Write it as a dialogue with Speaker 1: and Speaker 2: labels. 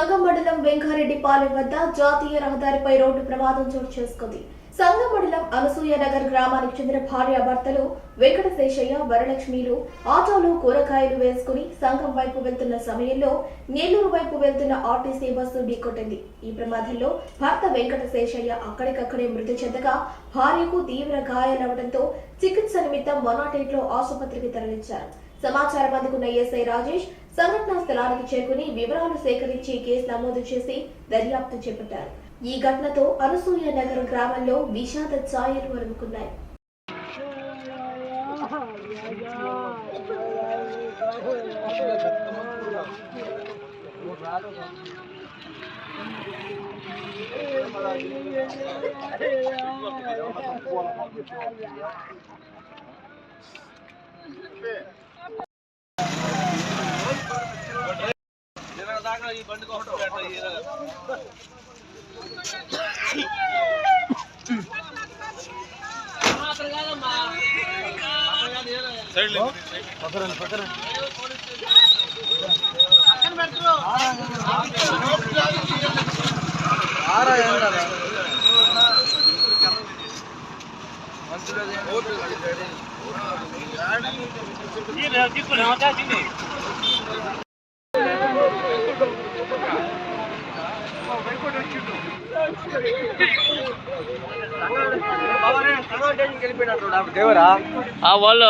Speaker 1: సంగం మండలం వెంకారెడ్డిపాలెం వద్ద జాతీయ రహదారిపై రోడ్డు ప్రమాదం చోటు చేసుకుంది. సంగం మండలం అనసూయ నగర్ గ్రామానికి చెందిన భార్యాభర్తలు వెంకటశేషయ్య, వరలక్ష్మిలు ఆటోలో కూరగాయలు వేసుకుని సంగం వైపు వెళ్తున్న సమయంలో నెల్లూరు వైపు వెళ్తున్న ఆర్టీసీ బస్సు ఢీకొట్టింది. ఈ ప్రమాదంలో భర్త వెంకటశేషయ్య అక్కడికక్కడే మృతి చెందగా భార్యకు తీవ్ర గాయాలవడంతో చికిత్స నిమిత్తం 108 లో ఆసుపత్రికి తరలించారు. సమాచారం అందుకున్న ఎస్ఐ రాజేష్ సంఘటనా స్థలానికి చేరుకుని వివరాలు సేకరించి కేసు నమోదు చేసి దర్యాప్తు చేపట్టారు. ఈ ఘటనతో అనసూయ నగర్ గ్రామంలో విషాద ఛాయలు అలుముకున్నాయి.
Speaker 2: దేవరా వాళ్ళు